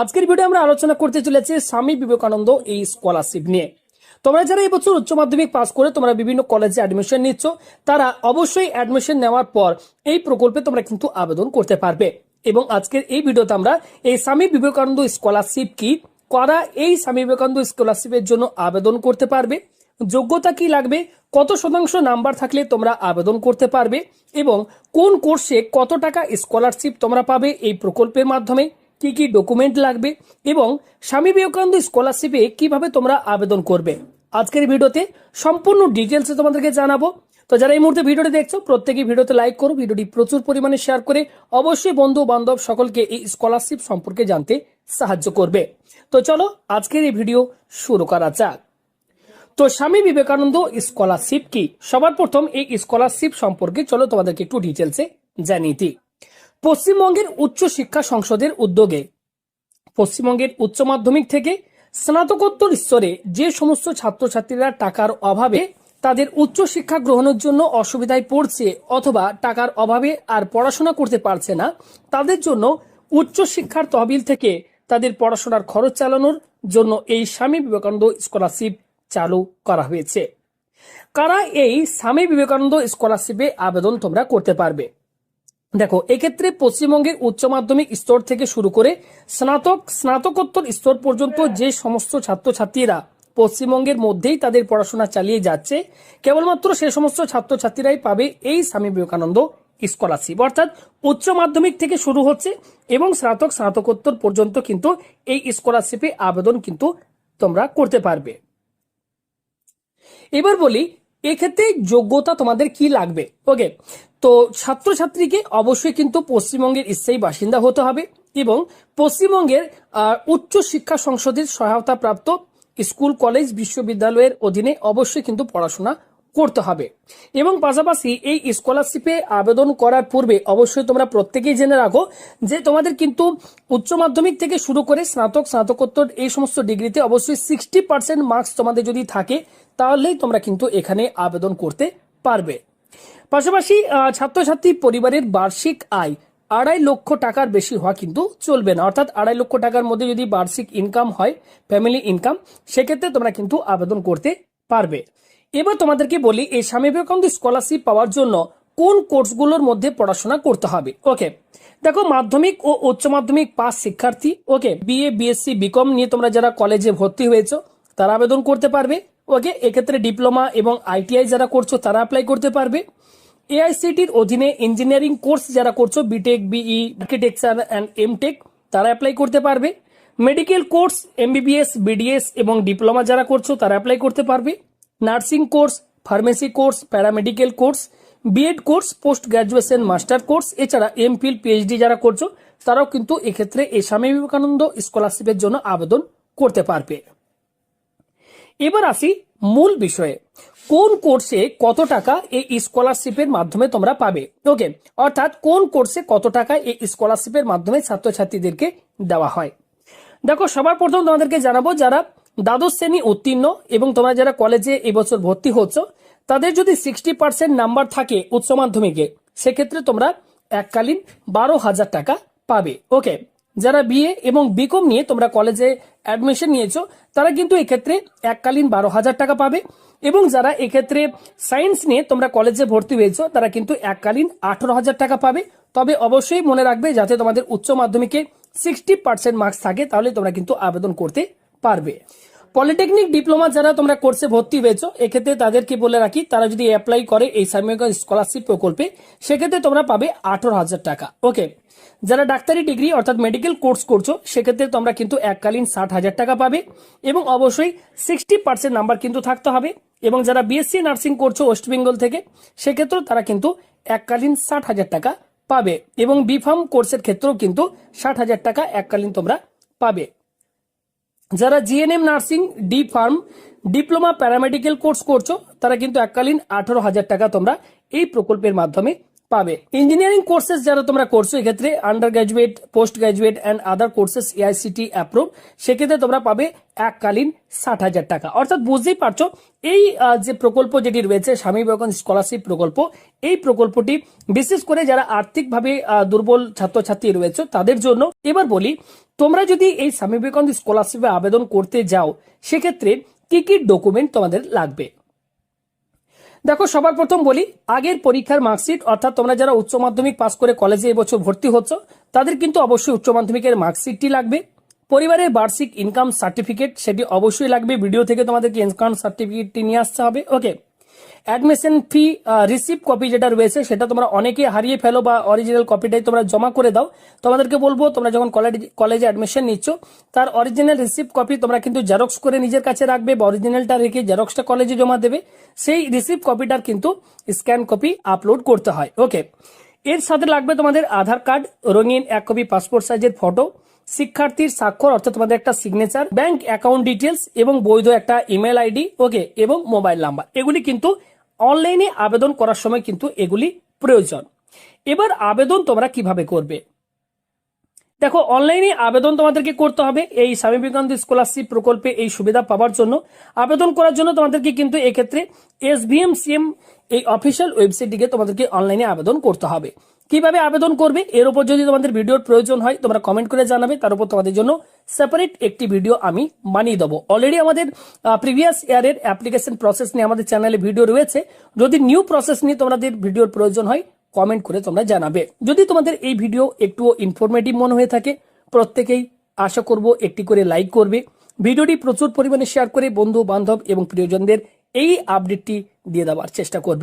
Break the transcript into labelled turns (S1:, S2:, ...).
S1: আজকের ভিডিও আমরা আলোচনা করতে চলেছি স্বামী বিবেকানন্দ এই স্কলারশিপ নিয়ে। তোমরা যারা এই বছর উচ্চ মাধ্যমিক পাস করে তোমরা বিভিন্ন কলেজে অ্যাডমিশন নিচ্ছ, তারা অবশ্যই অ্যাডমিশন নেওয়ার পর এই প্রকল্পে তোমরা কিন্তু আবেদন করতে পারবে। এবং আজকের এই ভিডিওতে আমরা এই স্বামী বিবেকানন্দ স্কলারশিপ কি, কারা এই স্বামী বিবেকানন্দ স্কলারশিপের জন্য আবেদন করতে পারবে, যোগ্যতা কি লাগবে, কত শতাংশ নাম্বার থাকলে তোমরা আবেদন করতে পারবে, এবং কোন কোর্সে কত টাকা স্কলারশিপ তোমরা পাবে এই প্রকল্পের মাধ্যমে, কি কি ডকুমেন্ট লাগবে, এবং স্বামী বিবেকানন্দ স্কলারশিপে কিভাবে তোমরা আবেদন করবে, আজকের ভিডিওতে সম্পূর্ণ ডিটেলসে তোমাদেরকে জানাবো। তো যারা এই মুহূর্তে ভিডিওটি দেখছো, প্রত্যেকেই ভিডিওতে লাইক করো, ভিডিওটি প্রচুর পরিমাণে শেয়ার করে অবশ্যই বন্ধু বান্ধব সকলকে এই স্কলারশিপ সম্পর্কে জানতে সাহায্য করবে। তো চলো আজকের এই ভিডিও শুরু করা যাক। তো স্বামী বিবেকানন্দ স্কলারশিপ কি? সবার প্রথম এই স্কলারশিপ সম্পর্কে চলো তোমাদেরকে একটু ডিটেলসে জানিয়ে দিই। পশ্চিমবঙ্গের উচ্চ শিক্ষা সংসদের উদ্যোগে পশ্চিমবঙ্গের উচ্চ মাধ্যমিক থেকে স্নাতকোত্তর স্তরে যে সমস্ত ছাত্রছাত্রীরা টাকার অভাবে তাদের উচ্চ শিক্ষা গ্রহণের জন্য অসুবিধায় পড়ছে অথবা টাকার অভাবে আর পড়াশোনা করতে পারছে না, তাদের জন্য উচ্চ শিক্ষার তহবিল থেকে তাদের পড়াশোনার খরচ চালানোর জন্য এই স্বামী বিবেকানন্দ স্কলারশিপ চালু করা হয়েছে। কারা এই স্বামী বিবেকানন্দ স্কলারশিপে আবেদন তোমরা করতে পারবে? দেখো, এক্ষেত্রে পশ্চিমবঙ্গের উচ্চ মাধ্যমিক স্তর থেকে শুরু করে স্নাতকোত্তর স্তর পর্যন্ত যে সমস্ত ছাত্রছাত্রীরা পশ্চিমবঙ্গের মধ্যেই তাদের পড়াশোনা চালিয়ে যাচ্ছে, কেবলমাত্র সে সমস্ত ছাত্রছাত্রীরাই পাবে এই স্বামী বিবেকানন্দ স্কলারশিপ। অর্থাৎ উচ্চ মাধ্যমিক থেকে শুরু হচ্ছে এবং স্নাতকোত্তর পর্যন্ত কিন্তু এই স্কলারশিপে আবেদন কিন্তু তোমরা করতে পারবে। এবার বলি এক্ষেত্রে যোগ্যতা তোমাদের কি লাগবে। ওকে, তো ছাত্রছাত্রীকে অবশ্যই কিন্তু পশ্চিমবঙ্গের স্থায়ী বাসিন্দা হতে হবে এবং পশ্চিমবঙ্গের উচ্চ শিক্ষা সংসদের সহায়তা প্রাপ্ত স্কুল কলেজ বিশ্ববিদ্যালয়ের অধীনে অবশ্যই কিন্তু পড়াশোনা করতে হবে। এবং পাশাপাশি এই স্কলারশিপে আবেদন করার পূর্বে অবশ্যই তোমরা প্রত্যেকেই জেনে রাখো যে তোমাদের কিন্তু উচ্চ মাধ্যমিক থেকে শুরু করে স্নাতকোত্তর এই সমস্ত ডিগ্রিতে অবশ্যই 60% মার্কস তোমাদের যদি থাকে তাহলেই তোমরা কিন্তু এখানে আবেদন করতে পারবে। পাশাপাশি ছাত্রছাত্রী পরিবারের বার্ষিক আয় 2.5 লক্ষ টাকার বেশি হওয়া কিন্তু চলবে না। অর্থাৎ 2.5 লক্ষ টাকার মধ্যে যদি বার্ষিক ইনকাম হয়, ফ্যামিলি ইনকাম, সেক্ষেত্রে তোমরা কিন্তু আবেদন করতে পারবে। এবার তোমাদেরকে বলি এই স্বামী বিবেকানন্দ স্কলারশিপ পাওয়ার জন্য কোন কোর্সগুলোর মধ্যে পড়াশোনা করতে হবে। ওকে, দেখো, মাধ্যমিক ও উচ্চ মাধ্যমিক পাস শিক্ষার্থী, ওকে, বিএ বিএসসি বিকম নিয়ে তোমরা যারা কলেজে ভর্তি হয়েছো তারা আবেদন করতে পারবে। ওকে, এক্ষেত্রে ডিপ্লোমা এবং আইটিআই যারা করছো তারা অ্যাপ্লাই করতে পারবে। এআইসিটির অধীনে ইঞ্জিনিয়ারিং কোর্স যারা করছো, BTech, BE, architecture and MTech, তারা অ্যাপ্লাই করতে পারবে। মেডিকেল কোর্স, এমবিবিএস, বিডিএস এবং ডিপ্লোমা যারা করছো তারা অ্যাপ্লাই করতে পারবে। Nursing course, pharmacy course, paramedical course, BEd course, post graduation master course, এছাড়া এমফিল পিএইচডি যারা করছো তারাও কিন্তু এক্ষেত্রে এই স্বামী বিবেকানন্দ স্কলারশিপের জন্য আবেদন করতে পারবে। এবার আসি মূল বিষয়ে, কোন কোর্সে কত টাকা এই স্কলারশিপের মাধ্যমে তোমরা পাবে। ওকে, অর্থাৎ কোন কোর্সে কত টাকা এই স্কলারশিপের মাধ্যমে ছাত্রছাত্রীদেরকে দেওয়া হয়। দেখো, সবার প্রথম তোমাদেরকে জানাবো যারা দ্বাদশ শ্রেণী উত্তীর্ণ এবং তোমরা যারা কলেজে এবছর ভর্তি হচ্ছ তাদের যদি 60% নাম্বার থাকে উচ্চ মাধ্যমিকে, সেক্ষেত্রে তোমরা এককালীন 12,000 টাকা পাবে। ওকে, যারা বিএ এবং বিকম নিয়ে তোমরা কলেজে অ্যাডমিশন নিয়েছো তারা কিন্তু এক্ষেত্রে এককালীন 12,000 টাকা পাবে। এবং যারা এক্ষেত্রে সায়েন্স নিয়ে তোমরা কলেজে ভর্তি হয়েছো তারা কিন্তু এককালীন 18,000 টাকা পাবে। তবে অবশ্যই মনে রাখবে যাতে তোমাদের উচ্চ মাধ্যমিকে 60% মার্কস থাকে, তাহলে তোমরা কিন্তু আবেদন করতে পারবে। পলিটেকনিক ডিপ্লোমা যারা তোমরা কোর্সে ভর্তি হয়েছো এক্ষেত্রে তাদেরকে বলে রাখি, তারা যদি অ্যাপ্লাই করে এই স্বামী বিবেকানন্দ স্কলারশিপ প্রকল্পে সেক্ষেত্রে তোমরা পাবে 18,000 টাকা। ওকে, যারা ডাক্তারি ডিগ্রি অর্থাৎ মেডিকেল কোর্স করছো সেক্ষেত্রে তোমরা কিন্তু এককালীন 60,000 টাকা পাবে এবং অবশ্যই 60% নাম্বার কিন্তু থাকতে হবে। এবং যারা বিএসসি নার্সিং করছো ওয়েস্ট বেঙ্গল থেকে সেক্ষেত্রেও তারা কিন্তু এককালীন 60,000 টাকা পাবে এবং বিফার্ম কোর্সের ক্ষেত্রেও কিন্তু 60,000 টাকা এককালীন তোমরা পাবে। যারা GNM nursing, D farm, diploma paramedical course করছো তারা কিন্তু এককালীন 18,000 টাকা তোমরা এই প্রকল্পের মাধ্যমে পাবে। ইঞ্জিনিয়ারিং কোর্সেস যারা তোমরা করছো এক্ষেত্রে under graduate, post graduate and other courses AICTE approve, সেক্ষেত্রে তোমরা পাবে এককালীন 60,000 টাকা। অর্থাৎ বুঝতেই পারছো এই যে প্রকল্প যেটি রয়েছে স্বামী বিবেকানন্দ স্কলারশিপ প্রকল্প, এই প্রকল্পটি বিশেষ করে যারা আর্থিকভাবে দুর্বল ছাত্রছাত্রী রয়েছে তাদের জন্য। এবার বলি, তোমরা যদি এই স্বামী বিবেকানন্দ স্কলারশিপে আবেদন করতে যাও সেক্ষেত্রে কি কি ডকুমেন্ট তোমাদের লাগবে। দেখো, সবার প্রথম বলি, আগের পরীক্ষার মার্কশিট, অর্থাৎ তোমরা যারা উচ্চ মাধ্যমিক পাস করে কলেজে এবছর ভর্তি হচ্ছ তাদের কিন্তু অবশ্যই উচ্চ মাধ্যমিকের মার্কশিটটি লাগবে। পরিবারের বার্ষিক ইনকাম সার্টিফিকেট সেটি অবশ্যই লাগবে, ভিডিও থেকে তোমাদেরকে ইনকাম সার্টিফিকেটটি নিয়ে আসতে হবে। ওকে, অ্যাডমিশন ফি রিসিপ্ট কপি যেটা রয়েছে সেটা তোমরা অনেকে হারিয়ে ফেলো বা অরিজিনাল কপিটাই তোমরা জমা করে দাও। তোমাদেরকে বলবো তোমরা যখন কলেজে অ্যাডমিশন নিচ্ছ তার অরিজিনাল রিসিপ্ট কপি তোমরা কিন্তু জেরক্স করে নিজের কাছে রাখবে বা অরিজিনালটা রেখে জেরক্সটা কলেজে জমা দেবে। সেই রিসিপ্ট কপিটার কিন্তু স্ক্যান কপি আপলোড করতে হয়। ওকে, এর সাথে লাগবে তোমাদের আধার কার্ড, রঙিন 1 কপি পাসপোর্ট সাইজের ফটো, শিক্ষার্থীর স্বাক্ষর অর্থাৎ তোমাদের একটা সিগনেচার, ব্যাংক অ্যাকাউন্ট ডিটেলস এবং বৈধ একটা ইমেল আইডি, ওকে, এবং মোবাইল নাম্বার। এগুলি কিন্তু অনলাইনে আবেদন করার সময় কিন্তু এগুলি প্রয়োজন। এবার আবেদন তোমরা কিভাবে করবে? দেখো, অনলাইনে আবেদন তোমাদেরকে করতে হবে এই স্বামী বিবেকানন্দ স্কলারশিপ প্রকল্পে এই সুবিধা পাওয়ার জন্য। আবেদন করার জন্য তোমাদেরকে কিন্তু এক্ষেত্রে SBMCM এই অফিসিয়াল ওয়েবসাইটটিকে তোমাদেরকে অনলাইনে আবেদন করতে হবে। কিভাবে আবেদন করবে এর উপর যদি তোমাদের ভিডিওর প্রয়োজন হয় তোমরা কমেন্ট করে জানাবে, তার উপর তোমাদের জন্য সেপারেট একটি ভিডিও আমি বানিয়ে দেবো। অলরেডি আমাদের প্রিভিয়াস ইয়ারের অ্যাপ্লিকেশন প্রসেস নিয়ে আমাদের চ্যানেলে ভিডিও রয়েছে। যদি নিউ প্রসেস নিয়ে তোমাদের ভিডিওর প্রয়োজন হয় কমেন্ট করে তোমরা জানাবে। যদি তোমাদের এই ভিডিও একটু ইনফরমেটিভ মনে হয়ে থাকে প্রত্যেকেই আশা করব একটি করে লাইক করবে, ভিডিওটি প্রচুর পরিমাণে শেয়ার করে বন্ধু বান্ধব এবং প্রিয়জনদের এই আপডেটটি দিয়ে দেওয়ার চেষ্টা করবে।